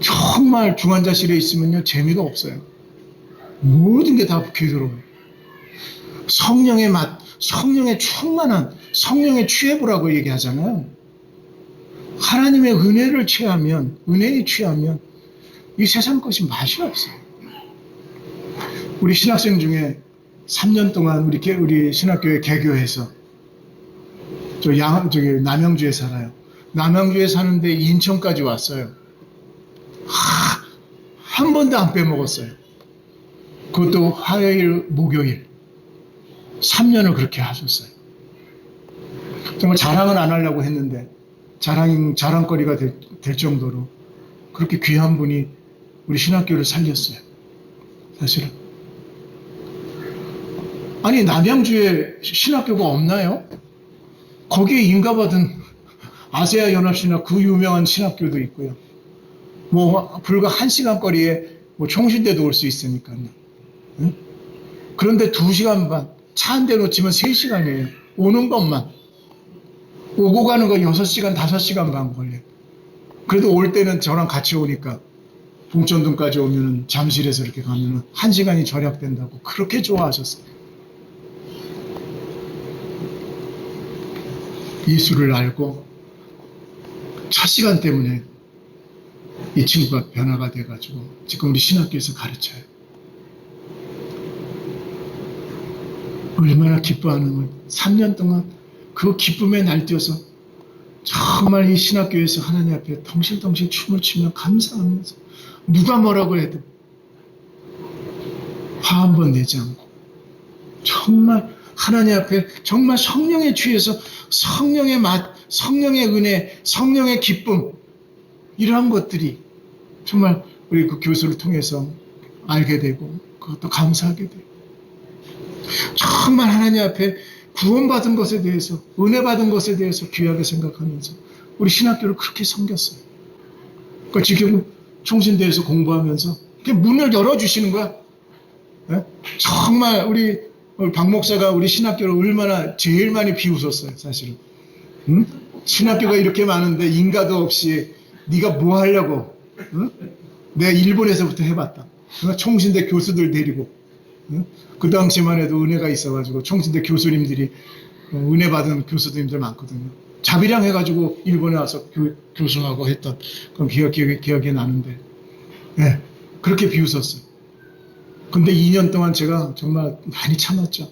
정말 중환자실에 있으면요, 재미가 없어요. 모든 게 다 괴로워요. 성령의 맛, 성령의 충만한, 성령의 취해보라고 얘기하잖아요. 하나님의 은혜를 취하면, 은혜에 취하면 이 세상 것이 맛이 없어요. 우리 신학생 중에 3년 동안 우리 신학교에 개교해서 저기 남양주에 살아요. 남양주에 사는데 인천까지 왔어요. 한 번도 안 빼먹었어요. 그것도 화요일, 목요일. 3년을 그렇게 하셨어요. 정말 자랑은 안 하려고 했는데 자랑거리가 될 정도로 그렇게 귀한 분이 우리 신학교를 살렸어요. 사실은. 아니, 남양주에 신학교가 없나요? 거기에 인가받은 아세아 연합시나 그 유명한 신학교도 있고요. 뭐 불과 1시간 거리에 뭐 총신대도 올 수 있으니까요. 응? 그런데 2시간 반, 차 한 대 놓치면 3시간이에요. 오는 것만. 오고 가는 거 6시간, 5시간 반 걸려요. 그래도 올 때는 저랑 같이 오니까 봉천동까지 오면은 잠실에서 이렇게 가면은 1시간이 절약된다고 그렇게 좋아하셨어요. 예수를 알고 첫 시간 때문에 이 친구가 변화가 돼가지고 지금 우리 신학교에서 가르쳐요. 얼마나 기뻐하는 3년 동안 그 기쁨에 날뛰어서 정말 이 신학교에서 하나님 앞에 덩실덩실 춤을 추며 감사하면서 누가 뭐라고 해도 화 한 번 내지 않고 정말 하나님 앞에 정말 성령에 취해서 성령의 맛, 성령의 은혜, 성령의 기쁨, 이러한 것들이 정말 우리 그 교수를 통해서 알게 되고 그것도 감사하게 되고 정말 하나님 앞에 구원받은 것에 대해서, 은혜 받은 것에 대해서 귀하게 생각하면서 우리 신학교를 그렇게 섬겼어요. 그러니까 지금 총신대에서 공부하면서 이렇게 문을 열어주시는 거야. 네? 정말 우리 박 목사가 우리 신학교를 얼마나 제일 많이 비웃었어요, 사실은. 응? 신학교가 이렇게 많은데 인가도 없이 네가 뭐 하려고? 응? 내가 일본에서부터 해봤다. 총신대 교수들 데리고. 응? 그 당시만 해도 은혜가 있어가지고 총신대 교수님들이 은혜 받은 교수님들 많거든요. 자비랑 해가지고 일본에 와서 교수하고 했던 그런 기억이 나는데, 네, 그렇게 비웃었어요. 근데 2년 동안 제가 정말 많이 참았죠.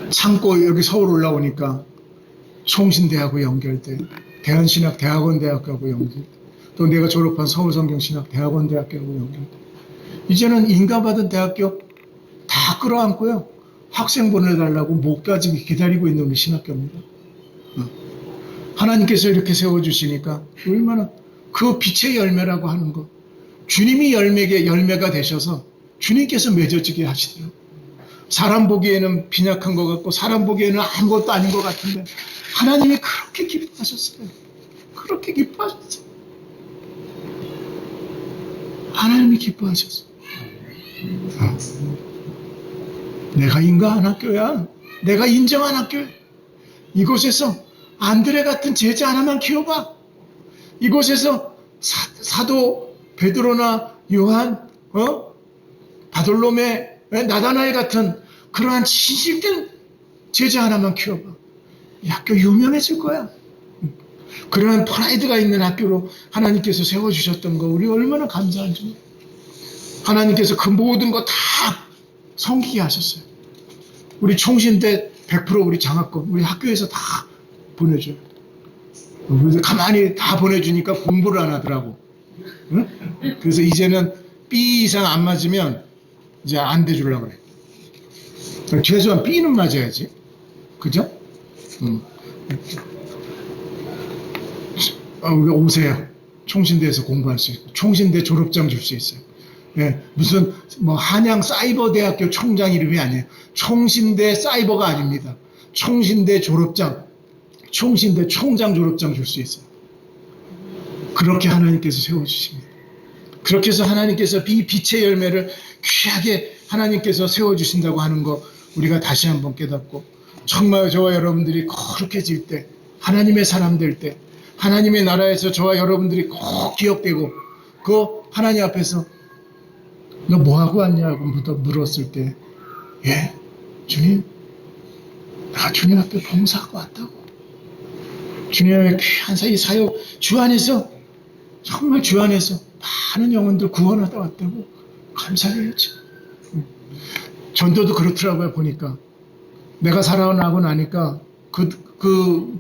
참고 여기 서울 올라오니까 총신대하고 연결돼, 대한신학대학원대학교하고 연결돼, 또 내가 졸업한 서울성경신학대학원대학교하고 연결돼. 이제는 인가받은 대학교 다 끌어안고요. 학생 보내달라고 목까지 기다리고 있는 우리 신학교입니다. 하나님께서 이렇게 세워주시니까 얼마나 그 빛의 열매라고 하는 거, 주님이 열매가 되셔서 주님께서 맺어지게 하시더라고요. 사람 보기에는 빈약한 것 같고 사람 보기에는 아무것도 아닌 것 같은데 하나님이 그렇게 기뻐하셨어요. 그렇게 기뻐하셨어요. 하나님이 기뻐하셨어요. 내가 인가한 학교야. 내가 인정한 학교야. 이곳에서 안드레 같은 제자 하나만 키워봐. 이곳에서 사도 베드로나 요한, 바돌로메, 나다나엘 같은 그러한 진실된 제자 하나만 키워봐. 이 학교 유명해질 거야. 그러한 프라이드가 있는 학교로 하나님께서 세워주셨던 거 우리 얼마나 감사한지. 하나님께서 그 모든 거 다 섬기게 하셨어요. 우리 총신대 100% 우리 장학금 우리 학교에서 다 보내줘요. 그래서 가만히 다 보내주니까 공부를 안 하더라고. 응? 그래서 이제는 B 이상 안 맞으면 이제 안 대주려고 그래. 최소한 B는 맞아야지. 그죠? 오세요. 총신대에서 공부할 수 있고 총신대 졸업장 줄 수 있어요. 예, 무슨 뭐 한양 사이버대학교 총장 이름이 아니에요. 총신대 사이버가 아닙니다. 총신대 졸업장, 총신대 총장 졸업장 줄 수 있어요. 그렇게 하나님께서 세워주십니다. 그렇게 해서 하나님께서 빛의 열매를 귀하게 하나님께서 세워주신다고 하는 거 우리가 다시 한번 깨닫고 정말 저와 여러분들이 거룩해질 때 하나님의 사람 될 때 하나님의 나라에서 저와 여러분들이 꼭 기억되고 그 하나님 앞에서 너 뭐하고 왔냐고 물었을 때 예? 주님 내가 주님 앞에 봉사하고 왔다고. 주님의 귀한 이 사역 주 안에서 정말 주 안에서 많은 영혼들 구원하다 왔다고 감사해야죠. 전도도 그렇더라고요. 보니까 내가 살아나고 나니까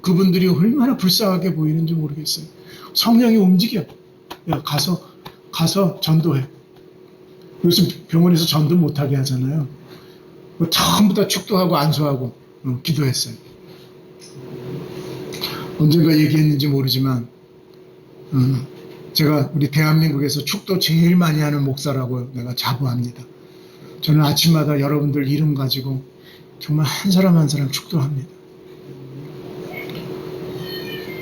그분들이 얼마나 불쌍하게 보이는지 모르겠어요. 성령이 움직여. 야 가서 전도해. 요즘 병원에서 전도 못하게 하잖아요. 전부 다 축도하고 안수하고 기도했어요. 언젠가 얘기했는지 모르지만 제가 우리 대한민국에서 축도 제일 많이 하는 목사라고 내가 자부합니다. 저는 아침마다 여러분들 이름 가지고 정말 한 사람 한 사람 축도합니다.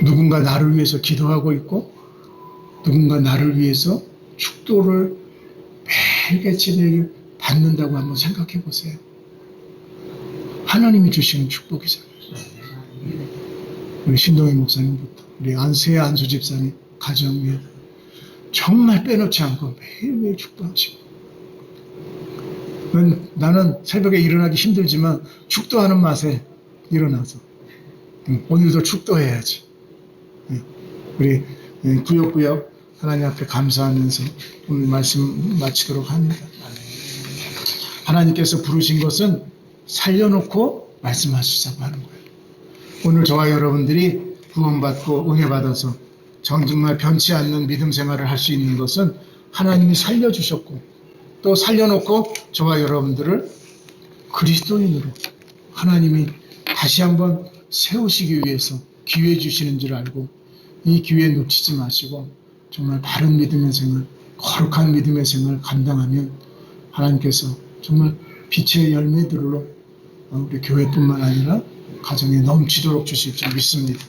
누군가 나를 위해서 기도하고 있고 누군가 나를 위해서 축도를 매일같이 받는다고 한번 생각해 보세요. 하나님이 주시는 축복이잖아요. 우리 신동희 목사님부터 우리 안수의 안수 집사님 가정 위에 정말 빼놓지 않고 매일매일 축도하시고 나는 새벽에 일어나기 힘들지만 축도하는 맛에 일어나서 오늘도 축도해야지. 우리 구역구역 하나님 앞에 감사하면서 오늘 말씀 마치도록 합니다. 하나님께서 부르신 것은 살려놓고 말씀하시자고 하는 거예요. 오늘 저와 여러분들이 구원받고 은혜 받아서 정말 변치 않는 믿음 생활을 할 수 있는 것은 하나님이 살려주셨고 또 살려놓고 저와 여러분들을 그리스도인으로 하나님이 다시 한번 세우시기 위해서 기회 주시는 줄 알고 이 기회 놓치지 마시고 정말 바른 믿음의 생활, 거룩한 믿음의 생활을 감당하면 하나님께서 정말 빛의 열매들로 우리 교회뿐만 아니라 가정에 넘치도록 주실 줄 믿습니다.